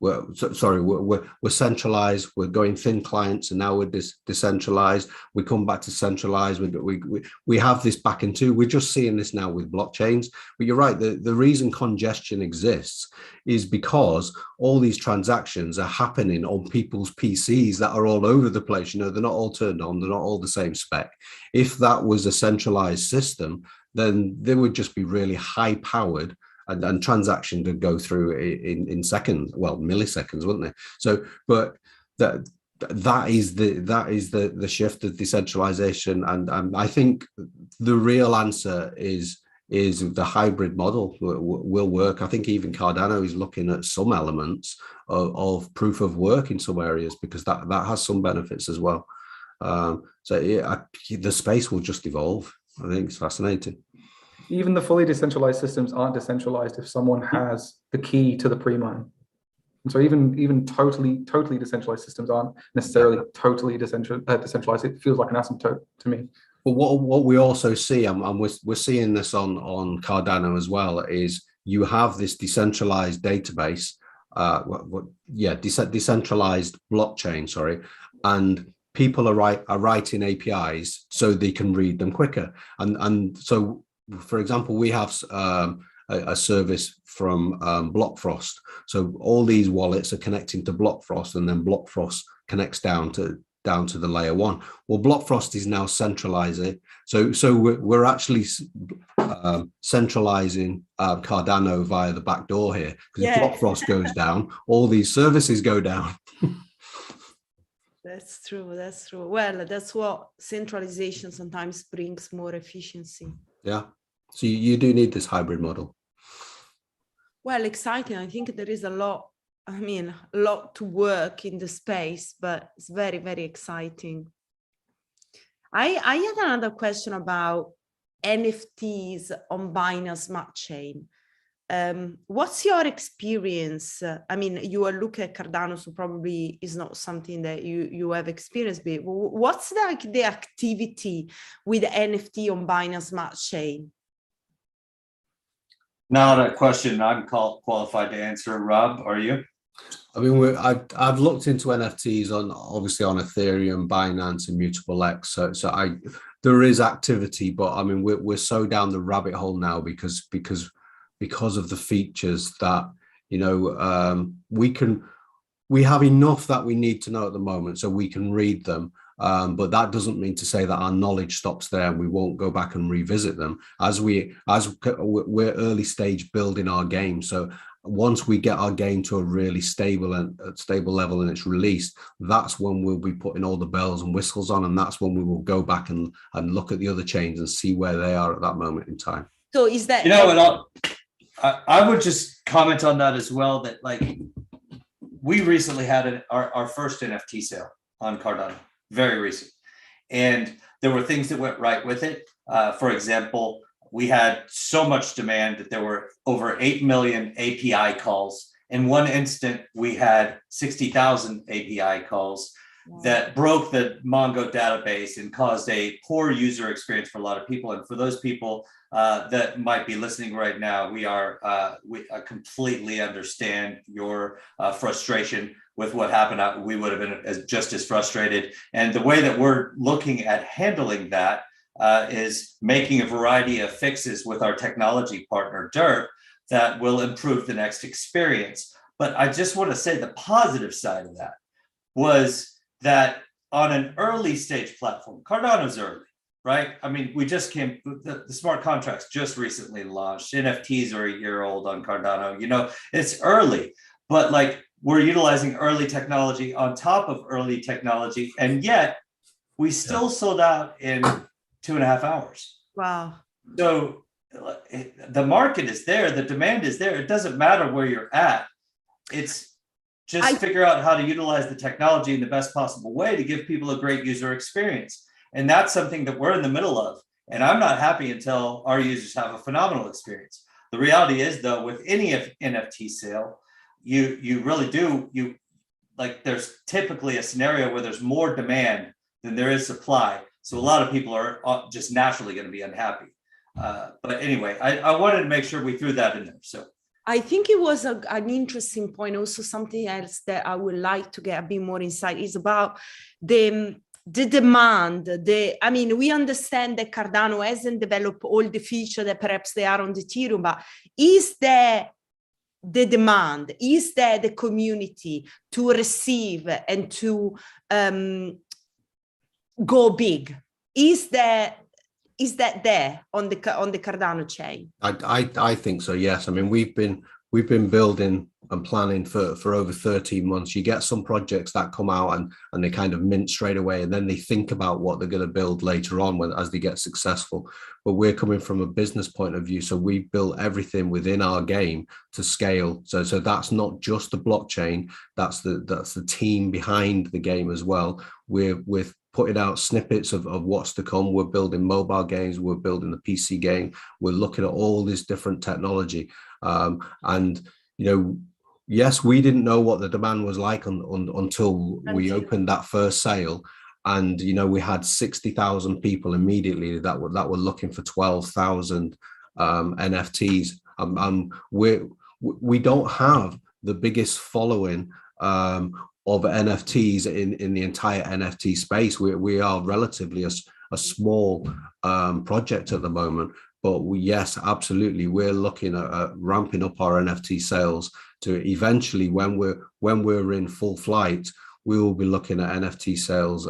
we're centralized. We're going thin clients, and now we're decentralized. We come back to centralized. We have this back and two. We're just seeing this now with blockchains. But you're right. The reason congestion exists is because all these transactions are happening on people's PCs that are all over the place. You know, they're not all turned on. They're not all the same spec. If that was a centralized system, then they would just be really high powered. And transactions could go through in seconds, well, milliseconds, wouldn't they? So, but that is the shift of decentralization, and I think the real answer is the hybrid model will work. I think even Cardano is looking at some elements of proof of work in some areas, because that has some benefits as well. So yeah, the space will just evolve. I think it's fascinating. Even the fully decentralized systems aren't decentralized if someone has the key to the pre-mine. And so even totally decentralized systems aren't necessarily totally decentralized. It feels like an asymptote to me. But what we also see, and we're seeing this on Cardano as well, is you have this decentralized database, decentralized blockchain, sorry, and people are writing APIs so they can read them quicker. And so, for example, we have a service from Blockfrost. So all these wallets are connecting to Blockfrost, and then Blockfrost connects down to the layer one. Well, Blockfrost is now centralizing. So we're actually centralizing Cardano via the back door here, because if Blockfrost goes down, all these services go down. That's true. Well, that's what centralization sometimes brings, more efficiency. Yeah. So you do need this hybrid model. Well, exciting. I think there is a lot to work in the space, but it's very, very exciting. I had another question about NFTs on Binance Smart Chain. What's your experience? I mean, you are looking at Cardano, so probably is not something that you have experienced. But what's the activity with NFT on Binance Smart Chain? Not a question I'm qualified to answer. Rob, are you? I mean, I've looked into NFTs obviously on Ethereum, Binance, and Mutable X. So there is activity, but I mean, we're so down the rabbit hole now because of the features that, you know, we have enough that we need to know at the moment, so we can read them. But that doesn't mean to say that our knowledge stops there and we won't go back and revisit them as we're early stage building our game. So once we get our game to a really stable level and it's released, that's when we'll be putting all the bells and whistles on, and that's when we will go back and look at the other chains and see where they are at that moment in time. So is that, you know, and I would just comment on that as well, that like we recently had our first NFT sale on Cardano, very recent, and there were things that went right with it. For example, we had so much demand that there were over 8 million API calls. In one instant, we had 60,000 API calls that broke the Mongo database and caused a poor user experience for a lot of people. And for those people, that might be listening right now, we completely understand your frustration with what happened. We would have been just as frustrated. And the way that we're looking at handling that is making a variety of fixes with our technology partner, Dirt, that will improve the next experience. But I just want to say the positive side of that was that on an early stage platform, Cardano's early, right? I mean, we just the smart contracts just recently launched. NFTs are a year old on Cardano. You know, it's early, but like we're utilizing early technology on top of early technology, and yet we still sold out in 2.5 hours. Wow. So the market is there, the demand is there. It doesn't matter where you're at. It's just figure out how to utilize the technology in the best possible way to give people a great user experience. And that's something that we're in the middle of. And I'm not happy until our users have a phenomenal experience. The reality is, though, with any NFT sale, you really do, there's typically a scenario where there's more demand than there is supply. So a lot of people are just naturally going to be unhappy. But anyway, I wanted to make sure we threw that in there. So I think it was an interesting point. Also, something else that I would like to get a bit more insight is about the demand. I mean, we understand that Cardano hasn't developed all the features that perhaps they are on the Ethereum, but is there the demand? Is there the community to receive and to go big? Is that there on the Cardano chain? I think so, yes. I mean, we've been building and planning for over 13 months. You get some projects that come out and they kind of mint straight away, and then they think about what they're going to build later on as they get successful. But we're coming from a business point of view, so we built everything within our game to scale. So that's not just the blockchain, that's the team behind the game as well. We're putting out snippets of what's to come. We're building mobile games, we're building the PC game, we're looking at all this different technology. And you know, yes, we didn't know what the demand was like until we opened that first sale. And you know, we had 60,000 people immediately that were looking for 12,000 NFTs. We don't have the biggest following of NFTs in the entire NFT space. We are relatively a small project at the moment, but yes, absolutely, we're looking at ramping up our NFT sales to eventually, when we're in full flight, we will be looking at NFT sales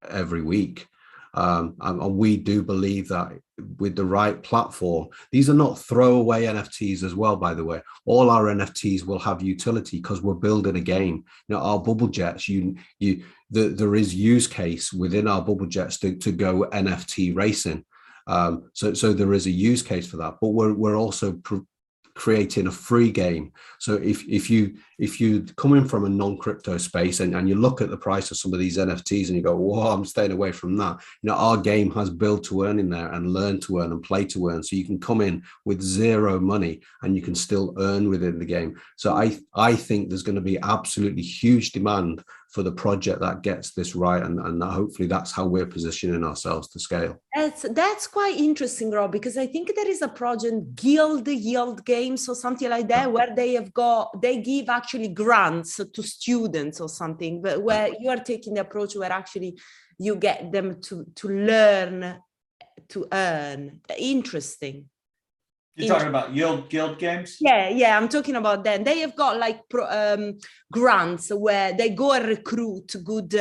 every week. And we do believe that with the right platform, these are not throwaway NFTs as well, by the way. All our NFTs will have utility because we're building a game. You know, our bubble jets, there is use case within our bubble jets to go NFT racing. So there is a use case for that, but we're also creating a free game. So if you come in from a non-crypto space and you look at the price of some of these NFTs and you go, whoa, I'm staying away from that. You know, our game has build to earn in there and learn to earn and play to earn. So you can come in with zero money and you can still earn within the game. So I think there's going to be absolutely huge demand for the project that gets this right, and hopefully that's how we're positioning ourselves to scale. That's quite interesting, Rob, because I think there is a project, Guild Yield Games or something like that, where they give actually grants to students or something, but where you are taking the approach where actually you get them to learn to earn. Interesting. You're talking about guild games? Yeah, I'm talking about them. They have got like grants where they go and recruit good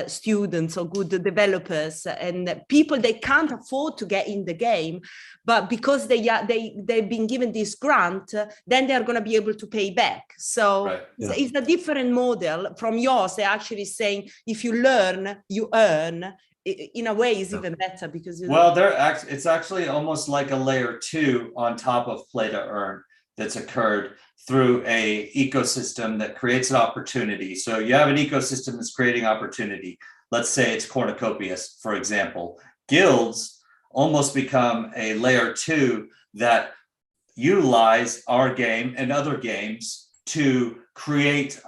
students or good developers and people they can't afford to get in the game, but because they've been given this grant, then they're going to be able to pay back. So right. It's a different model from yours. They're actually saying if you learn, you earn. In a way is even better because it's actually almost like a layer 2 on top of play to earn that's occurred through a ecosystem that creates an opportunity. So you have an ecosystem that's creating opportunity. Let's say it's Cornucopias, for example. Guilds almost become a layer 2 that utilize our game and other games to create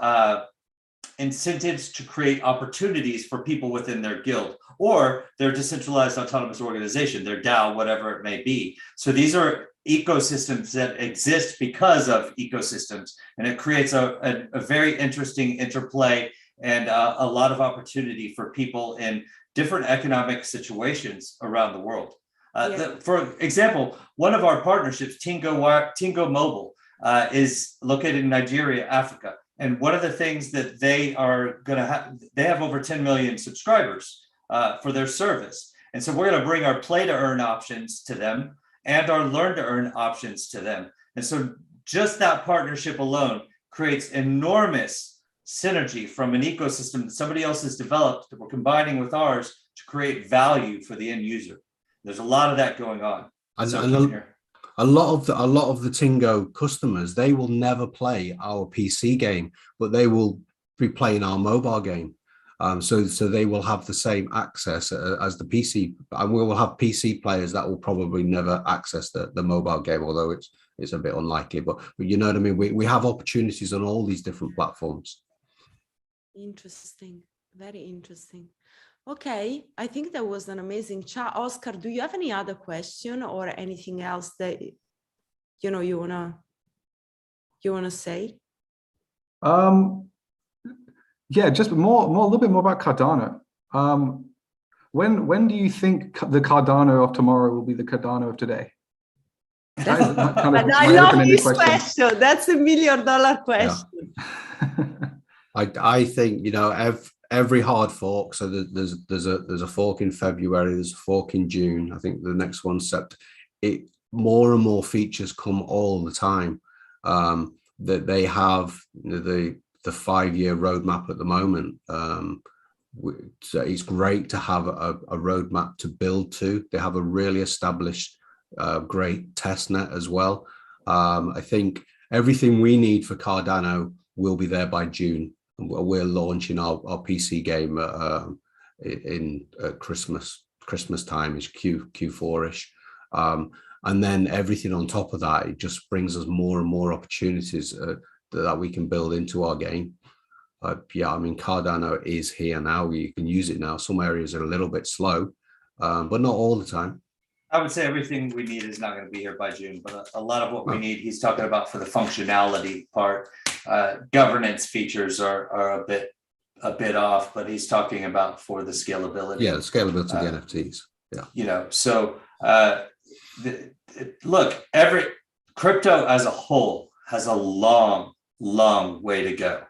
incentives to create opportunities for people within their guild or their decentralized autonomous organization, their DAO, whatever it may be. So these are ecosystems that exist because of ecosystems, and it creates a very interesting interplay and a lot of opportunity for people in different economic situations around the world. For example, one of our partnerships, Tingo Mobile, is located in Nigeria, Africa. And one of the things that they are going to have, they have over 10 million subscribers for their service. And so we're going to bring our play to earn options to them and our learn to earn options to them. And so just that partnership alone creates enormous synergy from an ecosystem that somebody else has developed that we're combining with ours to create value for the end user. There's a lot of that going on. And a lot of the Tingo customers, they will never play our PC game, but they will be playing our mobile game. So they will have the same access as the PC, and we will have PC players that will probably never access the mobile game, although it's a bit unlikely. But you know what I mean? We have opportunities on all these different platforms. Interesting, very interesting. Okay, I think that was an amazing chat. Oscar, do you have any other question or anything else that you wanna say? Yeah, just a little bit more about Cardano. When do you think the Cardano of tomorrow will be the Cardano of today? I love this question. That's $1 million question. Yeah. I think every hard fork. So there's a fork in February. There's a fork in June. I think the next one's September. More and more features come all the time. That they have the 5-year roadmap at the moment. So it's great to have a roadmap to build to. They have a really established, great test net as well. I think everything we need for Cardano will be there by June. We're launching our PC game in Christmas time, is Q4-ish. And then everything on top of that, it just brings us more and more opportunities that we can build into our game. Yeah, I mean, Cardano is here now. You can use it now. Some areas are a little bit slow, but not all the time. I would say everything we need is not going to be here by June, but a lot of what we need, he's talking about for the functionality part. Governance features are a bit off, but he's talking about for the scalability. Yeah, the scalability of the NFTs. Yeah. So look, every crypto as a whole has a long way to go.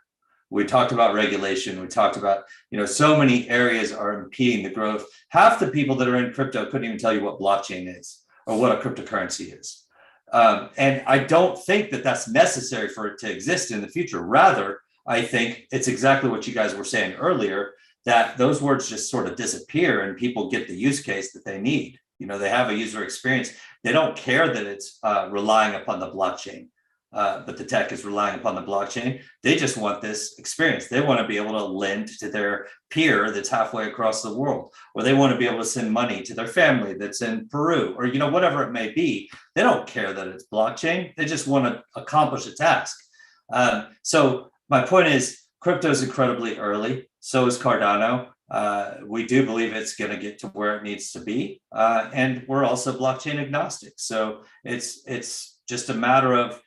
We talked about regulation. We talked about, so many areas are impeding the growth. Half the people that are in crypto couldn't even tell you what blockchain is or what a cryptocurrency is. And I don't think that that's necessary for it to exist in the future. Rather, I think it's exactly what you guys were saying earlier, that those words just sort of disappear and people get the use case that they need. They have a user experience. They don't care that it's relying upon the blockchain. But the tech is relying upon the blockchain. They just want this experience. They want to be able to lend to their peer that's halfway across the world, or they want to be able to send money to their family that's in Peru, or whatever it may be. They don't care that it's blockchain. They just want to accomplish a task. So my point is, crypto is incredibly early. So is Cardano. We do believe it's going to get to where it needs to be, and we're also blockchain agnostic. So it's just a matter of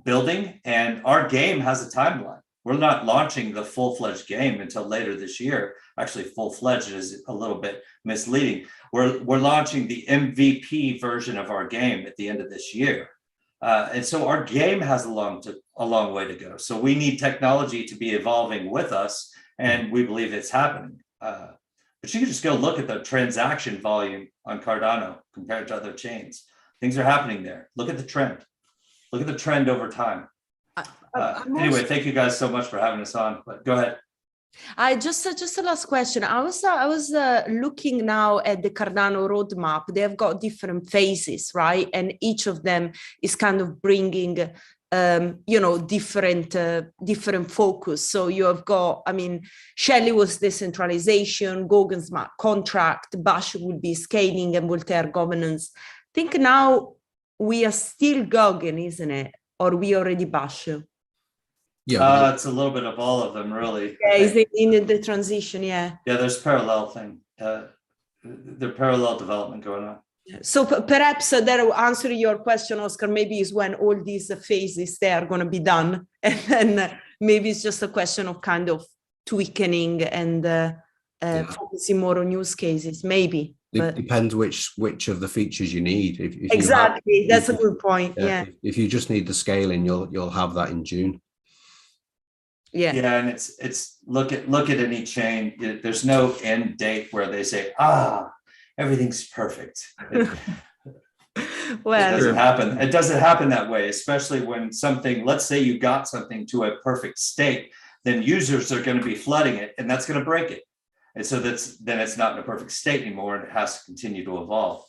building, and our game has a timeline. We're not launching the full-fledged game until later this year. Actually, full-fledged is a little bit misleading. We're launching the MVP version of our game at the end of this year. And so our game has a long way to go. So we need technology to be evolving with us, and we believe it's happening. But you can just go look at the transaction volume on Cardano compared to other chains. Things are happening there. Look at the trend. Look at the trend over time. Anyway, thank you guys so much for having us on. But go ahead. I just a last question. I was looking now at the Cardano roadmap. They've got different phases, right? And each of them is kind of bringing, different focus. So you have got, Shelley was decentralization, Gauguin smart contract, Bash will be scaling, and Voltaire governance. I think now we are still Gauguin, isn't it? Or we already Bash? Yeah, It's a little bit of all of them, really. Yeah, is it in the transition? Yeah. Yeah, there's parallel thing. The parallel development going on. So perhaps that will answer your question, Oscar. Maybe is when all these phases they are going to be done, and then maybe it's just a question of kind of tweaking and focusing more on use cases. Maybe. it depends which of the features you need. If Exactly, that's a if- good point. Yeah. If you just need the scaling, you'll have that in June. Yeah. Yeah, and it's look at any chain. There's no end date where they say, everything's perfect. It Well, doesn't happen. It doesn't happen that way, especially when something, let's say you got something to a perfect state, then users are going to be flooding it, and that's going to break it. And so then it's not in a perfect state anymore, and it has to continue to evolve.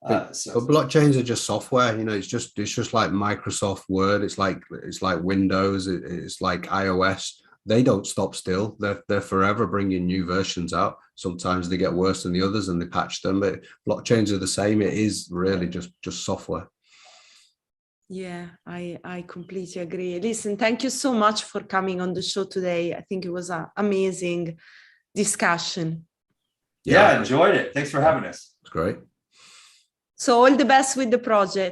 But blockchains are just software, it's just like Microsoft Word, it's like Windows, it's like iOS. They don't stop still. They're forever bringing new versions out. Sometimes they get worse than the others and they patch them, but blockchains are the same. It is really just software. Yeah, I completely agree. Listen, thank you so much for coming on the show today. I think it was an amazing discussion. Yeah, I enjoyed it. Thanks for having us. It's great. So all the best with the project.